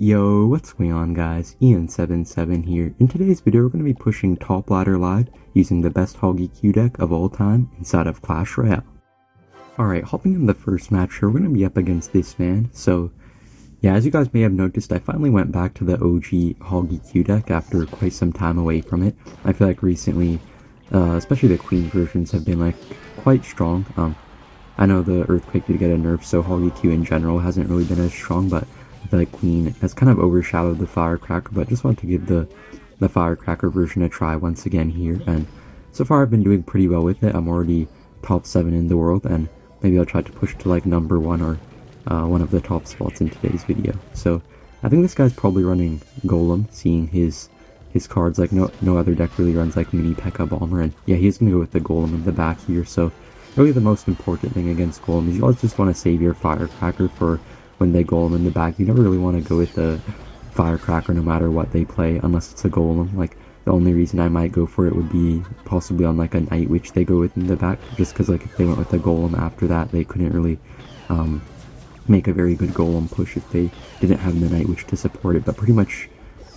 Yo, what's going on guys? Ian77 here. In today's video we're going to be pushing top ladder live using the best Hog EQ deck of all time inside of Clash Royale. Alright, hopping in the first match here, we're going to be up against this man. So yeah, as you guys may have noticed, I finally went back to the OG Hog EQ deck after quite some time away from it. I feel like recently, especially the Queen versions have been like quite strong. I know the Earthquake did get a nerf, so Hog EQ in general hasn't really been as strong, but I feel like Queen has kind of overshadowed the Firecracker, but just wanted to give the Firecracker version a try once again here, and so far I've been doing pretty well with it. I'm already top 7 in the world, and maybe I'll try to push to like number 1 or one of the top spots in today's video. So I think this guy's probably running Golem, seeing his cards. Like no other deck really runs like Mini P.E.K.K.A. Bomber, and yeah, he's gonna go with the Golem in the back here. So really the most important thing against Golem is you always just want to save your Firecracker for when they Golem in the back. You never really want to go with the Firecracker no matter what they play, unless it's a Golem. Like, the only reason I might go for it would be possibly on like a Night Witch they go with in the back, just because like if they went with a Golem after that, they couldn't really make a very good Golem push if they didn't have the Night Witch to support it. But pretty much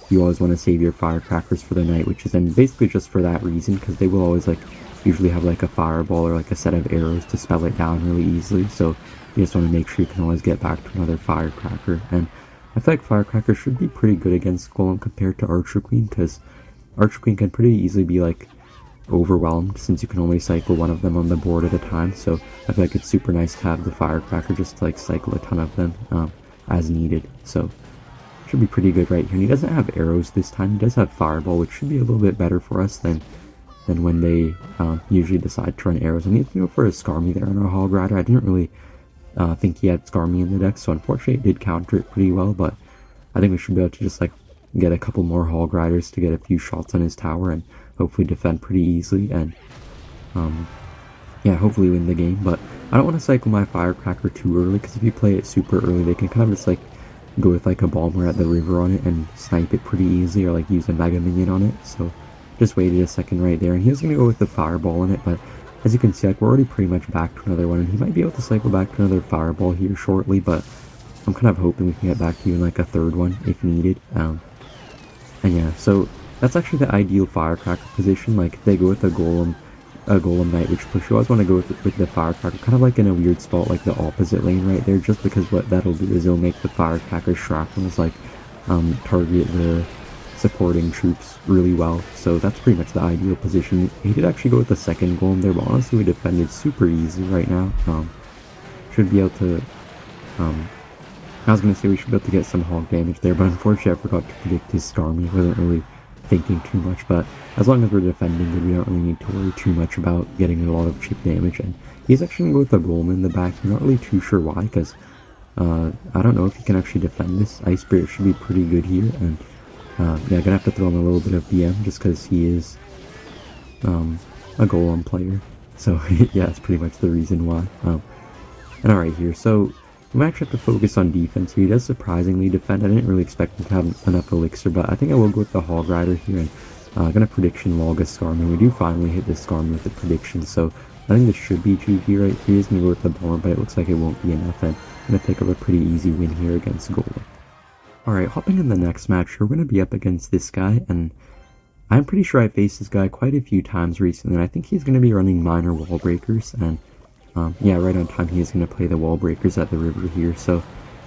you always want to save your Firecrackers for the Night Witches, and basically just for that reason, because they will always like usually have like a fireball or like a set of arrows to spell it down really easily. So you just want to make sure you can always get back to another Firecracker. And I feel like Firecracker should be pretty good against Golem compared to Archer Queen, because Archer Queen can pretty easily be like overwhelmed since you can only cycle one of them on the board at a time. So I feel like it's super nice to have the Firecracker just to like cycle a ton of them as needed. So should be pretty good right here. And he doesn't have arrows this time. He does have Fireball, which should be a little bit better for us than when they usually decide to run arrows. I need to go for a Skarmy there on our Hog Rider. I didn't really think he had Skarmy in the deck, so unfortunately it did counter it pretty well, but I think we should be able to just like get a couple more Hog Riders to get a few shots on his tower and hopefully defend pretty easily and yeah, hopefully win the game. But I don't want to cycle my Firecracker too early, because if you play it super early they can kind of just like go with like a Bomber at the river on it and snipe it pretty easily, or like use a Mega Minion on it. So just waited a second right there, and he was going to go with the Fireball on it, but as you can see, like, we're already pretty much back to another one, and he might be able to cycle back to another Fireball here shortly, but I'm kind of hoping we can get back to even like a third one if needed. And yeah, so that's actually the ideal Firecracker position. Like, if they go with a Golem Night Witch push, you always want to go with the Firecracker kind of like in a weird spot, like the opposite lane right there, just because what that'll do is it'll make the Firecracker shrapnels like target the supporting troops really well. So that's pretty much the ideal position. He did actually go with the second Golem there, but honestly we defended super easy right now. Should be able to I was gonna say we should be able to get some Hog damage there, but unfortunately I forgot to predict his Skarmy. Wasn't really thinking too much, but as long as we're defending good, we don't really need to worry too much about getting a lot of chip damage. And he's actually gonna go with the Golem in the back. I'm not really too sure why, because I don't know if he can actually defend this. Ice Spirit should be pretty good here, and yeah, gonna have to throw him a little bit of BM just because he is a Golem player. So yeah, that's pretty much the reason why. And alright here, so we might actually have to focus on defense here. He does surprisingly defend. I didn't really expect him to have enough Elixir, but I think I will go with the Hog Rider here, and gonna prediction log a Skarmy. We do finally hit this Skarmy with the prediction, so I think this should be GG right here. He's gonna go with the Bomber, but it looks like it won't be enough, and I'm gonna pick up a pretty easy win here against Golem. Alright, hopping in the next match, we're going to be up against this guy, and I'm pretty sure I faced this guy quite a few times recently, and I think he's going to be running minor wall breakers, and yeah, right on time he is going to play the wall breakers at the river here. So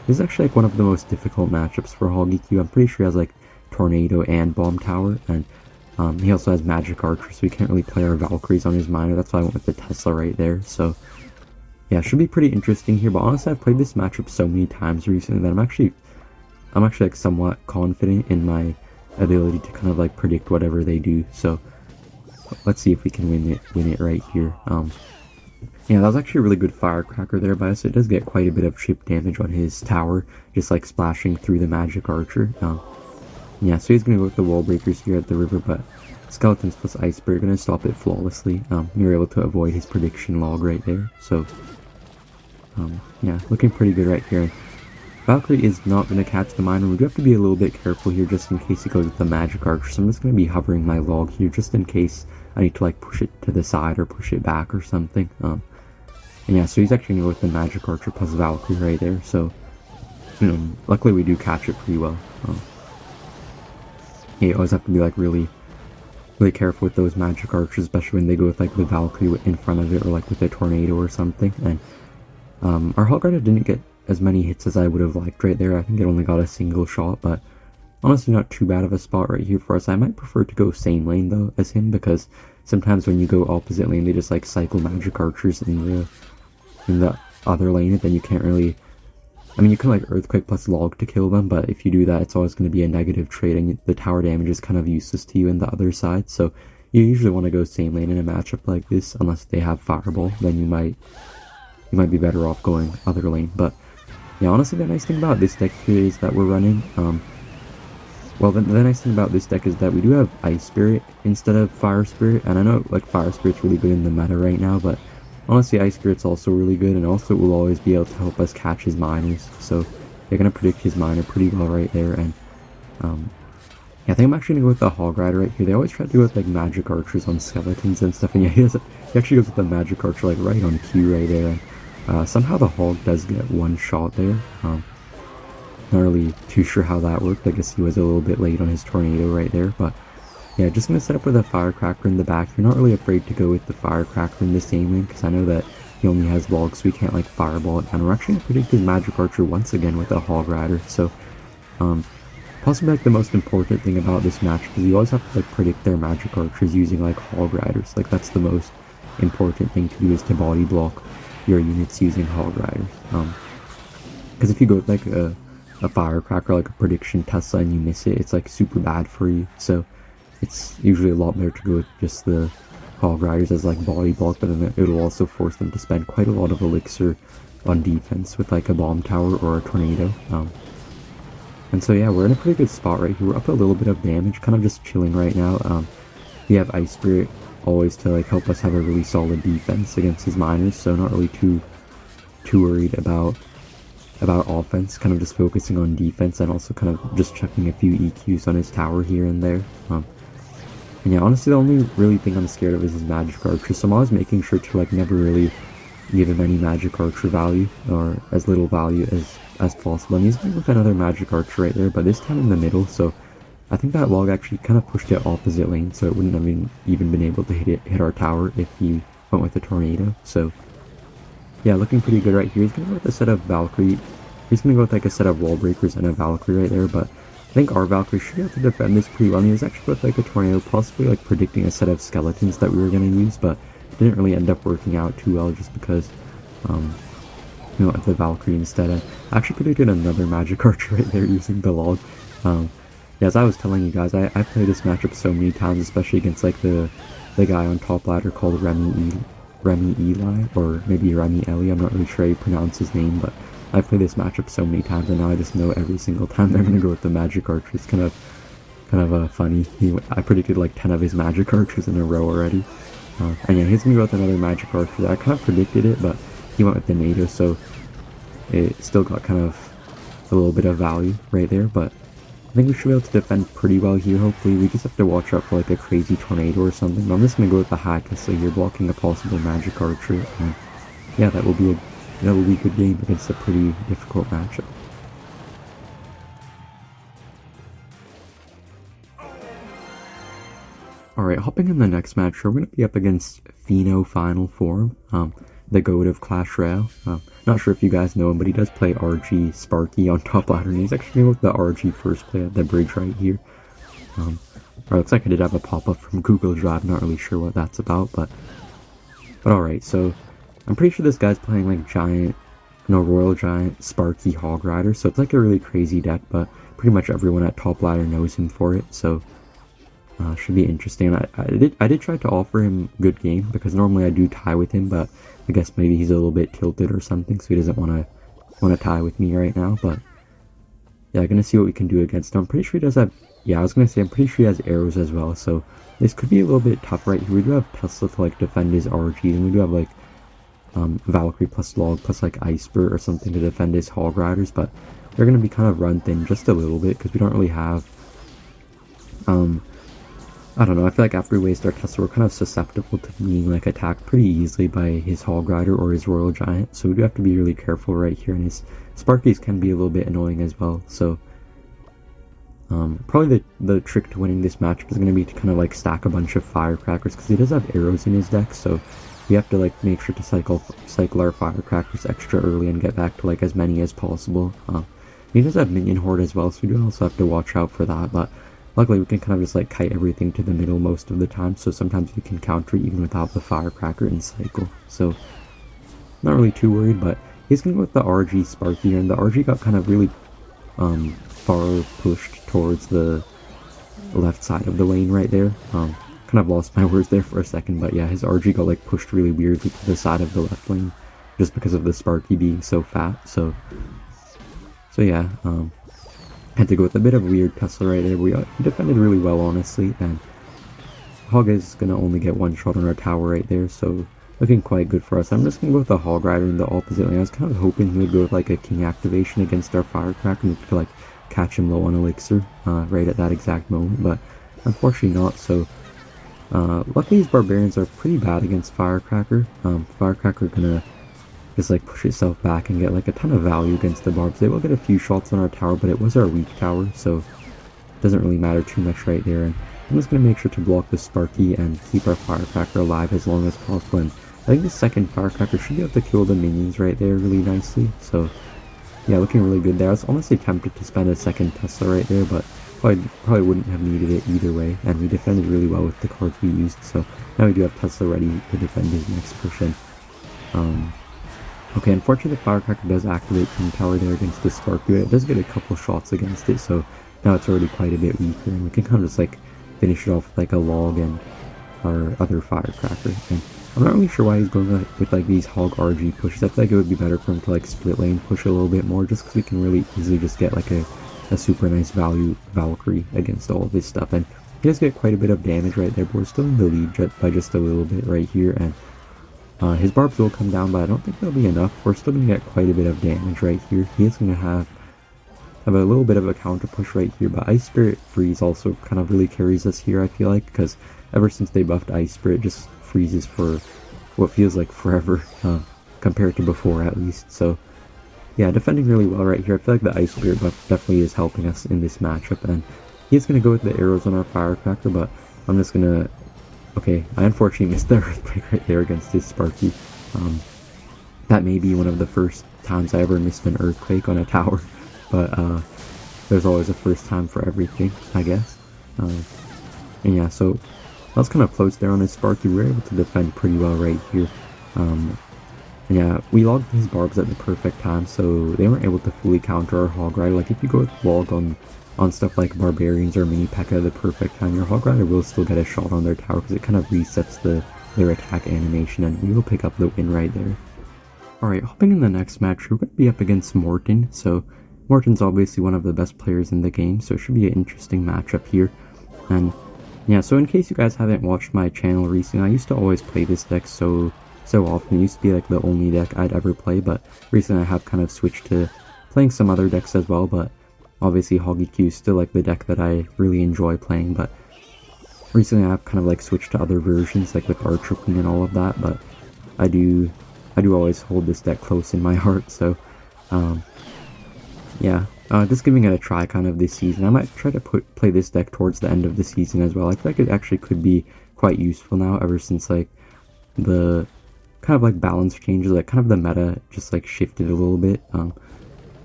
this is actually like one of the most difficult matchups for Hog EQ. I'm pretty sure he has like Tornado and Bomb Tower, and he also has Magic Archer, so we can't really play our Valkyries on his minor. That's why I went with the Tesla right there. So yeah, it should be pretty interesting here, but honestly I've played this matchup so many times recently that I'm actually like somewhat confident in my ability to kind of like predict whatever they do. So let's see if we can win it right here. Yeah, that was actually a really good Firecracker there by us. It does get quite a bit of chip damage on his tower, just like splashing through the Magic Archer. Yeah, so he's gonna go with the wall breakers here at the river, but Skeletons plus Ice Spirit are gonna stop it flawlessly. We were able to avoid his prediction log right there. So yeah, looking pretty good right here. Valkyrie is not going to catch the miner. We do have to be a little bit careful here just in case he goes with the Magic Archer. So I'm just going to be hovering my log here just in case I need to like push it to the side or push it back or something. And yeah, so he's actually going to go with the Magic Archer plus Valkyrie right there. So luckily we do catch it pretty well. Yeah, you always have to be like really careful with those magic archers, especially when they go with like the Valkyrie in front of it, or like with a tornado or something. And our Hog Rider didn't get as many hits as I would have liked right there. I think it only got a single shot, but honestly not too bad of a spot right here for us. I might prefer to go same lane though as him, because sometimes when you go opposite lane, they just like cycle magic archers in the other lane, and then you can't really. I mean, you can like Earthquake plus Log to kill them, but if you do that, it's always going to be a negative trade, and the tower damage is kind of useless to you in the other side. So you usually want to go same lane in a matchup like this, unless they have Fireball. Then you might be better off going other lane. But yeah, honestly, the nice thing about this deck here is that we're running. Well, the nice thing about this deck is that we do have Ice Spirit instead of Fire Spirit, and I know like Fire Spirit's really good in the meta right now, but honestly, Ice Spirit's also really good, and also it will always be able to help us catch his miners. So you're gonna predict his miner pretty well right there. And yeah, I think I'm actually gonna go with the Hog Rider right here. They always try to go with like magic archers on skeletons and stuff, and yeah, he actually goes with the magic archer like right on cue right there. And somehow the Hog does get one shot there. Not really too sure how that worked. I guess he was a little bit late on his tornado right there, but yeah, just gonna set up with a Firecracker in the back. You're not really afraid to go with the Firecracker in the same lane, because I know that he only has logs, so we can't like fireball it. And we're actually gonna predict his magic archer once again with a Hog Rider. So possibly like the most important thing about this match, because you always have to like predict their magic archers using like Hog Riders. Like that's the most important thing to do, is to body block your units using Hog Riders. Because if you go with like a Firecracker, like a prediction Tesla, and you miss it, it's like super bad for you. So it's usually a lot better to go with just the Hog Riders as like body block, but then it'll also force them to spend quite a lot of elixir on defense with like a bomb tower or a tornado. And so yeah, we're in a pretty good spot right here. We're up a little bit of damage, kind of just chilling right now. We have Ice Spirit always to like help us have a really solid defense against his miners, so not really too worried about offense, kind of just focusing on defense, and also kind of just chucking a few EQs on his tower here and there. And yeah, honestly, the only really thing I'm scared of is his magic archer, so I'm always making sure to like never really give him any magic archer value, or as little value as possible. And he's going with another magic archer right there, but this time in the middle, so I think that log actually kind of pushed it opposite lane, so it wouldn't have even been able to hit our tower if he went with a tornado. So yeah, looking pretty good right here. He's going to go with a set of Valkyrie. He's going to go with like a set of wall breakers and a Valkyrie right there, but I think our Valkyrie should be able to defend this pretty well. And he was actually with like a tornado, possibly like predicting a set of skeletons that we were going to use, but it didn't really end up working out too well, just because, you know, of the Valkyrie instead. And I actually predicted another magic archer right there using the log. Yeah, as I was telling you guys, I've played this matchup so many times, especially against like the guy on top ladder called Remy Eli, or maybe Remy Eli, I'm not really sure how you pronounce his name, but I've played this matchup so many times, and now I just know every single time they're gonna go with the magic archer. It's kind of funny. I predicted like 10 of his magic archers in a row already. And yeah, he's gonna go with another magic archer. I kind of predicted it, but he went with the NATO, so it still got kind of a little bit of value right there. But I think we should be able to defend pretty well here, hopefully. We just have to watch out for like a crazy tornado or something. But I'm just gonna go with the high Tesla here, blocking a possible magic archer. And yeah, that will be a good game against a pretty difficult matchup. Alright, hopping in the next match, we're going to be up against Pheno Final Form, the GOAT of Clash Royale. Not sure if you guys know him, but he does play RG Sparky on top ladder, and he's actually with the RG first play at the bridge right here. Looks like I did have a pop-up from Google Drive, not really sure what that's about, but alright, so I'm pretty sure this guy's playing like Royal Giant Sparky Hog Rider, so it's like a really crazy deck, but pretty much everyone at top ladder knows him for it, so should be interesting. I did try to offer him good game, because normally I do tie with him, but I guess maybe he's a little bit tilted or something, so he doesn't want to tie with me right now. But yeah, gonna see what we can do against him. I'm pretty sure he does have, yeah, I was gonna say I'm pretty sure he has arrows as well, so this could be a little bit tough right here. We do have Tesla to like defend his RGs, and we do have like Valkyrie plus Log plus like Ice Spirit or something to defend his Hog Riders, but we're gonna be kind of run thin just a little bit, because we don't really have I don't know, I feel like after we waste our Tesla, we're kind of susceptible to being like attacked pretty easily by his Hog Rider or his Royal Giant, so we do have to be really careful right here, and his Sparkies can be a little bit annoying as well, so probably the trick to winning this matchup is going to be to kind of like stack a bunch of Firecrackers, because he does have arrows in his deck, so we have to like make sure to cycle our Firecrackers extra early and get back to like as many as possible. He does have Minion Horde as well, so we do also have to watch out for that, but luckily we can kind of just like kite everything to the middle most of the time, so sometimes we can counter even without the Firecracker in cycle, so not really too worried. But he's going to go with the RG Sparky, and the RG got kind of really far pushed towards the left side of the lane right there. Kind of lost my words there for a second, but yeah, his RG got like pushed really weirdly to the side of the left lane just because of the Sparky being so fat. So yeah, had to go with a bit of a weird Tesla right there. We defended really well, honestly, and Hog is gonna only get one shot on our tower right there, so looking quite good for us. I'm just gonna go with the Hog Rider in the opposite lane. I was kind of hoping he would go with like a King activation against our Firecracker and we could like catch him low on elixir right at that exact moment, but unfortunately not. So luckily his Barbarians are pretty bad against Firecracker. Firecracker gonna just like push itself back and get like a ton of value against the Barbs. They will get a few shots on our tower, but it was our weak tower, so it doesn't really matter too much right there. And I'm just gonna make sure to block the Sparky and keep our Firecracker alive as long as possible. And I think the second Firecracker should be able to kill the minions right there really nicely. So yeah, looking really good there. I was honestly tempted to spend a second Tesla right there, but probably wouldn't have needed it either way. And we defended really well with the cards we used, so now we do have Tesla ready to defend his next push in. Okay, unfortunately the Firecracker does activate King Tower there against the Sparky. It does get a couple shots against it, so now it's already quite a bit weaker, and we can kind of just like finish it off with like a log and our other Firecracker. And I'm not really sure why he's going with like these Hog RG pushes. I feel like it would be better for him to like split lane push a little bit more, just because we can really easily just get like a super nice value Valkyrie against all of this stuff. And he does get quite a bit of damage right there, but we're still in the lead by just a little bit right here, and his Barbs will come down, but I don't think that'll be enough. We're still going to get quite a bit of damage right here. He is going to have a little bit of a counter push right here, but Ice Spirit Freeze also kind of really carries us here, I feel like, because ever since they buffed Ice Spirit, it just freezes for what feels like forever, compared to before at least. So yeah, defending really well right here. I feel like the Ice Spirit buff definitely is helping us in this matchup, and he's going to go with the arrows on our Firecracker, but I'm just going to... Okay, I unfortunately missed the Earthquake right there against his Sparky. That may be one of the first times I ever missed an Earthquake on a tower, but there's always a first time for everything, I guess. And yeah, so I was kind of close there on his Sparky. We were able to defend pretty well right here. And yeah, we logged his Barbs at the perfect time, so they weren't able to fully counter our Hog Rider. Like, if you go with log on stuff like Barbarians or Mini P.E.K.K.A. at the perfect time, your Hog Rider will still get a shot on their tower, because it kind of resets their attack animation, and we will pick up the win right there. Alright, hopping in the next match, we're going to be up against Morton. So Morton's obviously one of the best players in the game, so it should be an interesting matchup here. And yeah, so in case you guys haven't watched my channel recently, I used to always play this deck so often. It used to be like the only deck I'd ever play, but recently I have kind of switched to playing some other decks as well. But obviously Hog EQ is still like the deck that I really enjoy playing, but recently I've kind of like switched to other versions, like with Archer Queen and all of that. But I do always hold this deck close in my heart, so yeah, just giving it a try kind of this season. I might try to play this deck towards the end of the season as well. I feel like it actually could be quite useful now, ever since like the kind of like balance changes, like kind of the meta just like shifted a little bit.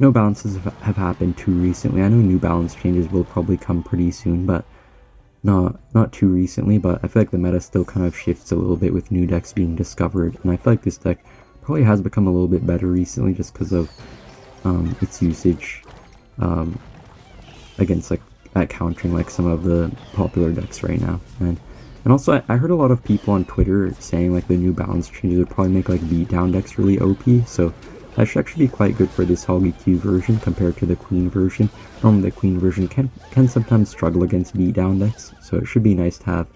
No balances have happened too recently. I know new balance changes will probably come pretty soon, but not too recently. But I feel like the meta still kind of shifts a little bit with new decks being discovered, and I feel like this deck probably has become a little bit better recently just because of its usage against like at countering like some of the popular decks right now. And also I heard a lot of people on Twitter saying like the new balance changes would probably make like beatdown decks really OP, so that should actually be quite good for this Hog EQ version compared to the Queen version. Normally the Queen version can sometimes struggle against beatdown decks, so it should be nice to have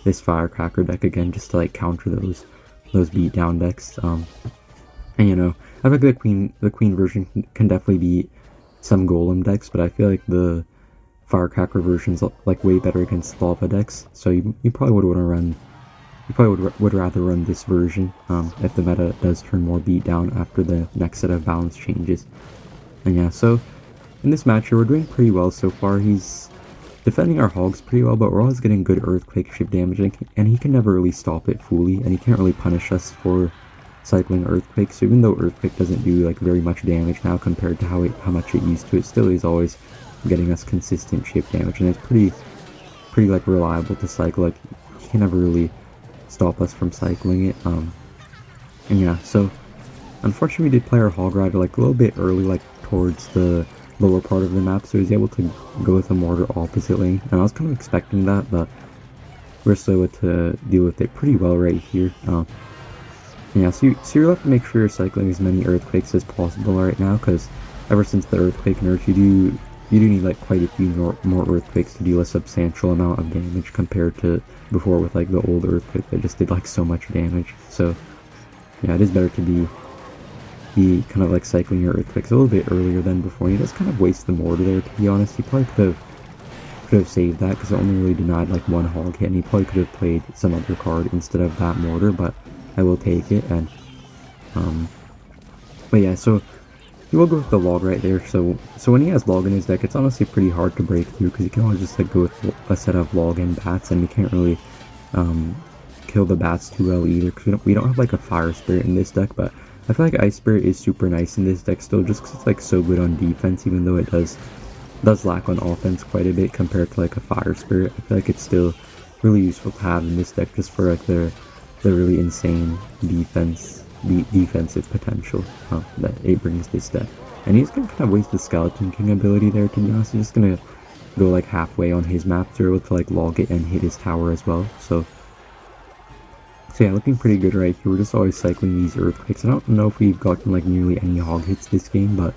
this Firecracker deck again just to like counter those beatdown decks. And you know, I feel like the Queen version can definitely beat some Golem decks, but I feel like the Firecracker version's like way better against lava decks, so you probably would want to run. You probably would rather run this version if the meta does turn more beat down after the next set of balance changes. And yeah, so in this match here, we're doing pretty well so far. He's defending our hogs pretty well, but we're always getting good earthquake ship damage, and he can never really stop it fully, and he can't really punish us for cycling earthquake. So even though earthquake doesn't do like very much damage now compared to how much it used to, it still is always getting us consistent ship damage, and it's pretty like reliable to cycle. Like he can never really stop us from cycling it. And yeah, so unfortunately we did play our Hog Rider like a little bit early, like towards the lower part of the map, so he was able to go with a mortar opposite lane, and I was kind of expecting that, but we're still able to deal with it pretty well right here. Yeah, so you're left to make sure you're cycling as many earthquakes as possible right now, because ever since the earthquake nerf, you do need like quite a few more earthquakes to deal a substantial amount of damage compared to before with like the old earthquake that just did like so much damage. So yeah, it is better to be kind of like cycling your earthquakes a little bit earlier than before. And he does kind of waste the mortar there, to be honest. He probably could have saved that, because it only really denied like one hog hit, and he probably could have played some other card instead of that mortar, but I will take it. And but yeah, so he will go with the log right there. So when he has log in his deck, it's honestly pretty hard to break through, because he can always just like go with a set of log and bats, and we can't really kill the bats too well either, because we don't have like a fire spirit in this deck. But I feel like Ice Spirit is super nice in this deck still, just because it's like so good on defense, even though it does lack on offense quite a bit compared to like a Fire Spirit. I feel like it's still really useful to have in this deck, just for like the really insane defensive potential that it brings this deck. And he's gonna kind of waste the Skeleton King ability there, to be honest. He's just gonna go like halfway on his map, so we're able to like log it and hit his tower as well. So yeah, looking pretty good right here. We're just always cycling these earthquakes. I don't know if we've gotten like nearly any hog hits this game, but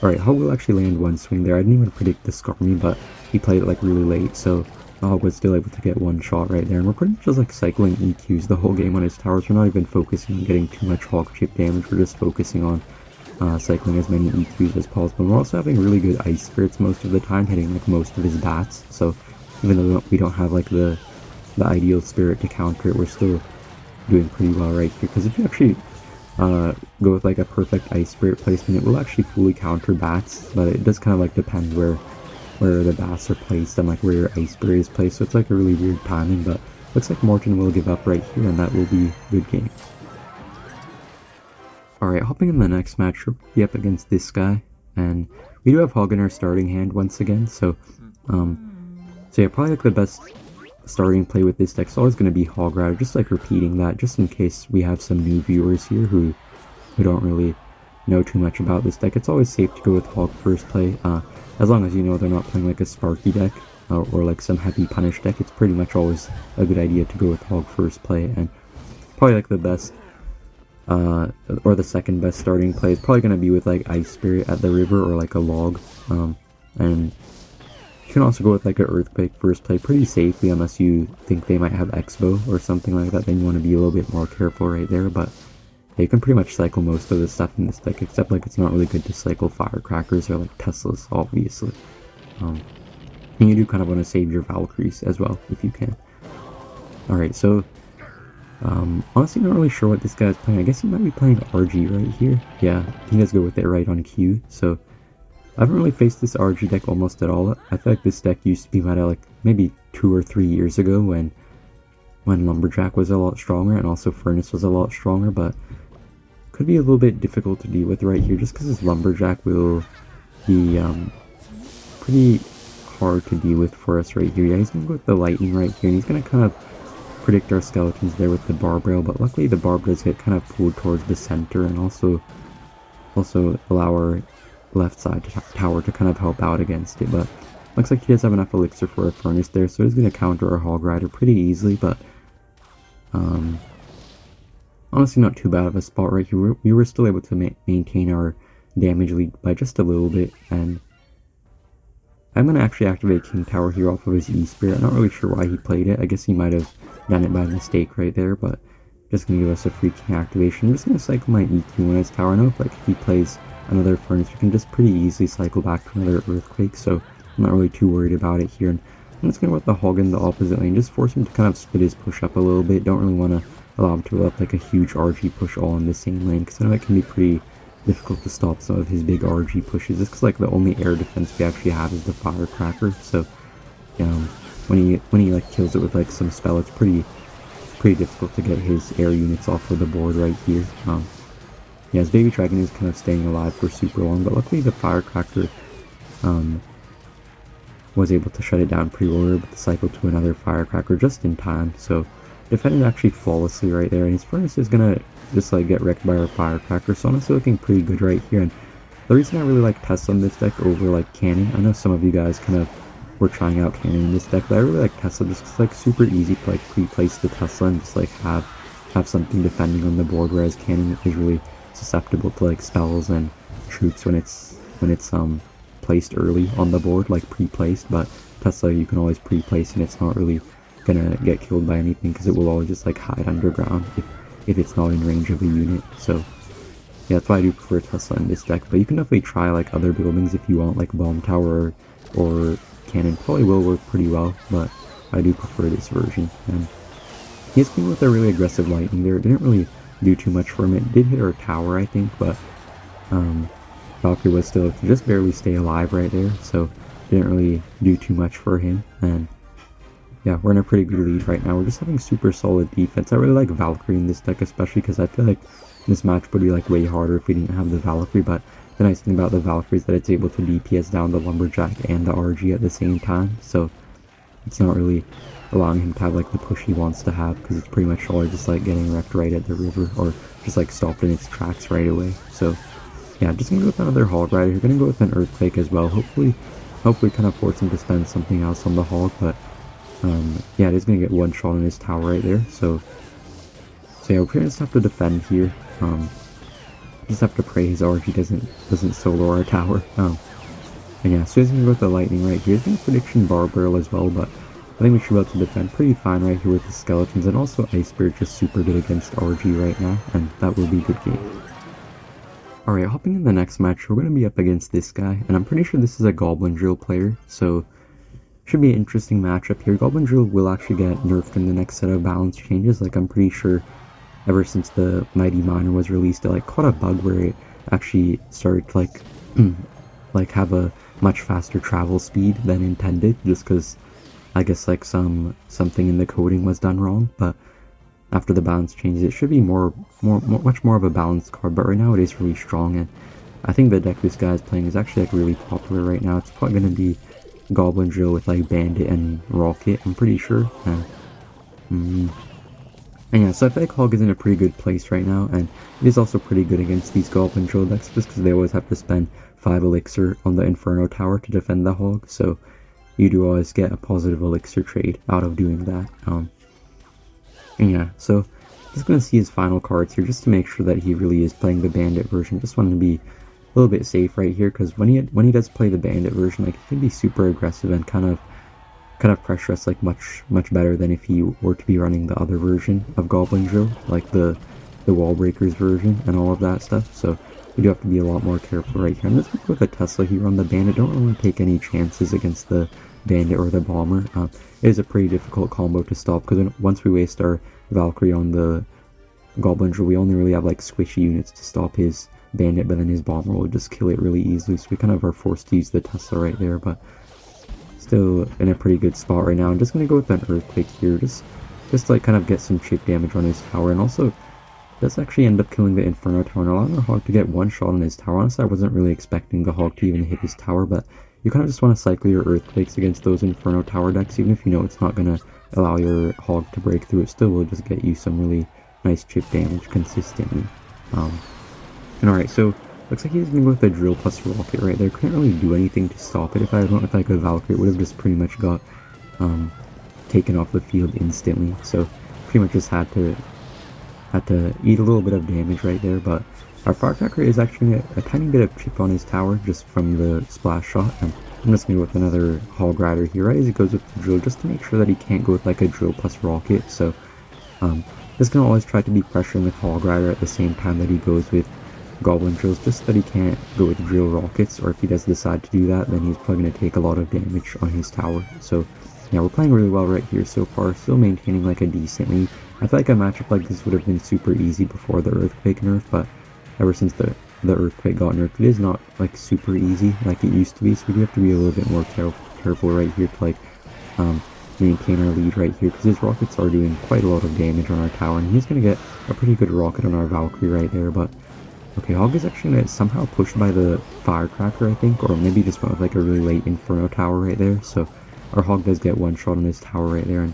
alright, Hog will actually land one swing there. I didn't even predict the Skarmy, but he played it like really late, so the Hog was still able to get one shot right there. And we're pretty much just like cycling EQs the whole game on his towers. We're not even focusing on getting too much hog chip damage. We're just focusing on cycling as many EQs as possible. And we're also having really good ice spirits most of the time, hitting like most of his bats. So even though we don't have like the ideal spirit to counter it, we're still doing pretty well right here, because if you actually go with like a perfect ice spirit placement, it will actually fully counter bats, but it does kind of like depend where the bats are placed and like where your ice spirit is placed, so it's like a really weird timing. But looks like Morton will give up right here, and that will be a good game. Alright, hopping in the next match, we'll be up against this guy, and we do have Hog in our starting hand once again, so yeah, probably like the best starting play with this deck is always going to be Hog Rider, just like repeating that, just in case we have some new viewers here who don't really know too much about this deck. It's always safe to go with Hog first play, as long as you know they're not playing like a Sparky deck or like some heavy punish deck. It's pretty much always a good idea to go with Hog first play, and probably like the best or the second best starting play is probably going to be with like Ice Spirit at the river or like a log, and you can also go with like an Earthquake first play pretty safely, unless you think they might have Expo or something like that. Then you want to be a little bit more careful right there. But yeah, you can pretty much cycle most of the stuff in this deck, except like it's not really good to cycle Firecrackers or like Teslas, obviously. And you do kind of want to save your Valkyries as well if you can. Alright, so honestly not really sure what this guy is playing. I guess he might be playing RG right here. Yeah, he does go with it right on cue. So I haven't really faced this RG deck almost at all. I feel like this deck used to be meta like maybe 2 or 3 years ago when Lumberjack was a lot stronger and also Furnace was a lot stronger, but could be a little bit difficult to deal with right here just because his Lumberjack will be pretty hard to deal with for us right here. Yeah, he's going to go with the Lightning right here, and he's going to kind of predict our skeletons there with the Barb Rail, but luckily the Barb does get kind of pulled towards the center and also allow our left side tower to kind of help out against it. But looks like he does have enough elixir for a Furnace there, so he's going to counter our Hog Rider pretty easily. But honestly not too bad of a spot right here. We were still able to maintain our damage lead by just a little bit, and I'm going to actually activate King Tower here off of his E-Spirit. I'm not really sure why he played it. I guess he might have done it by mistake right there, but just going to give us a free King activation. I'm just going to cycle my EQ on his tower. I know if he plays another Furnace, we can just pretty easily cycle back to another Earthquake, so I'm not really too worried about it here. And I'm just going to let the Hog in the opposite lane, just force him to kind of split his push up a little bit. Don't really want to allow him to let like a huge RG push all in the same lane, because I know it can be pretty difficult to stop some of his big RG pushes, just because like the only air defense we actually have is the Firecracker. So when he like kills it with like some spell, it's pretty difficult to get his air units off of the board right here. Yeah, his baby dragon is kind of staying alive for super long, but luckily the Firecracker was able to shut it down pretty well, able to cycle to another Firecracker just in time. So defended actually flawlessly right there, and his furnace is gonna just like get wrecked by our Firecracker. So honestly looking pretty good right here. And the reason I really like Tesla in this deck over like Cannon, I know some of you guys kind of were trying out Cannon in this deck, but I really like Tesla just 'cause it's like super easy to like pre-place the Tesla and just like have something defending on the board, whereas Cannon is really susceptible to like spells and troops when it's placed early on the board, like pre-placed. But Tesla you can always pre-place and it's not really gonna get killed by anything, because it will always just like hide underground if it's not in range of a unit. So yeah, that's why I do prefer Tesla in this deck. But you can definitely try like other buildings if you want, like Bomb Tower or Cannon probably will work pretty well, but I do prefer this version. And he's going with a really aggressive lightning there. It didn't really do too much for him. It did hit our tower, I think, but Valkyrie was still to just barely stay alive right there, so didn't really do too much for him. And yeah, we're in a pretty good lead right now. We're just having super solid defense. I really like Valkyrie in this deck, especially because I feel like this match would be like way harder if we didn't have the Valkyrie. But the nice thing about the Valkyrie is that it's able to DPS down the Lumberjack and the RG at the same time, so it's not really allowing him to have like the push he wants to have, because it's pretty much always just like getting wrecked right at the river, or just like stopped in its tracks right away. So yeah, I'm just gonna go with another Hog Rider. You're gonna go with an Earthquake as well. Hopefully kind of force him to spend something else on the Hog, but yeah, it is gonna get one shot on his tower right there. So yeah, we're gonna just have to defend here. Just have to pray his RG doesn't solo our tower. And yeah, so he's gonna go with the lightning right here. He's gonna prediction Bar Barrel as well, but I think we should be able to defend pretty fine right here with the skeletons, and also Ice Spirit just super good against RG right now, and that will be a good game. Alright, hopping in the next match, we're gonna be up against this guy, and I'm pretty sure this is a Goblin Drill player, so should be an interesting matchup here. Goblin Drill will actually get nerfed in the next set of balance changes. Like, I'm pretty sure ever since the Mighty Miner was released, it like caught a bug where it actually started to like have a much faster travel speed than intended, just because I guess like something in the coding was done wrong. But after the balance changes, it should be much more of a balanced card. But right now it is really strong, and I think the deck this guy is playing is actually like really popular right now. It's probably gonna be Goblin Drill with like Bandit and Rocket, I'm pretty sure. And yeah, so I feel like Hog is in a pretty good place right now, and it is also pretty good against these Goblin Drill decks, just because they always have to spend 5 elixir on the Inferno Tower to defend the Hog, so you do always get a positive elixir trade out of doing that. And yeah, so just gonna see his final cards here just to make sure that he really is playing the Bandit version. Just wanted to be a little bit safe right here, because when he does play the Bandit version, like, he can be super aggressive and kind of pressure us like much better than if he were to be running the other version of Goblin Drill, like the Wall Breakers version and all of that stuff. So we do have to be a lot more careful right here. I'm just going to go with a Tesla here on the Bandit. Don't really take any chances against the Bandit or the Bomber. It is a pretty difficult combo to stop, because once we waste our Valkyrie on the Goblin Drill, we only really have like squishy units to stop his Bandit, but then his Bomber will just kill it really easily. So we kind of are forced to use the Tesla right there, but still in a pretty good spot right now. I'm just going to go with an Earthquake here, just to like kind of get some chip damage on his tower, and also does actually end up killing the Inferno Tower and allowing the Hog to get one shot on his tower. Honestly, I wasn't really expecting the Hog to even hit his tower, but you kind of just want to cycle your Earthquakes against those Inferno Tower decks, even if you know it's not going to allow your Hog to break through. It still will just get you some really nice chip damage consistently. And alright, so looks like he's going to go with the Drill plus Rocket right there. Couldn't really do anything to stop it. If I had went with like a Valkyrie, it would have just pretty much got taken off the field instantly. So pretty much just had to eat a little bit of damage right there. But our Firecracker is actually a tiny bit of chip on his tower just from the splash shot. And I'm just going to go with another Hog Rider here right as he goes with the Drill, just to make sure that he can't go with like a Drill plus Rocket. So just going to always try to be pressuring the Hog Rider at the same time that he goes with Goblin drills just so that he can't go with drill rockets, or if he does decide to do that, then he's probably going to take a lot of damage on his tower. So yeah, we're playing really well right here so far, still maintaining like a decent lead. I feel like a matchup like this would have been super easy before the Earthquake nerf, but ever since the Earthquake got nerfed, it is not like super easy like it used to be, so we do have to be a little bit more careful right here to like maintain our lead right here, because his rockets are doing quite a lot of damage on our tower, and he's going to get a pretty good rocket on our Valkyrie right there. But okay, Hog is actually going to somehow pushed by the Firecracker, I think, or maybe just went with like a really late Inferno tower right there, so our Hog does get one shot on his tower right there, and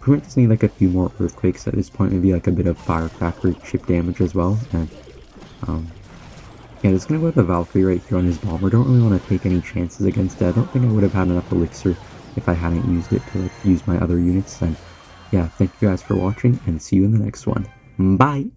we just need like a few more Earthquakes at this point, maybe like a bit of Firecracker chip damage as well. And yeah, just gonna go with the Valkyrie right here on his bomber. Don't really want to take any chances against it. I don't think I would have had enough elixir if I hadn't used it to like use my other units. And yeah, thank you guys for watching, and see you in the next one. Bye!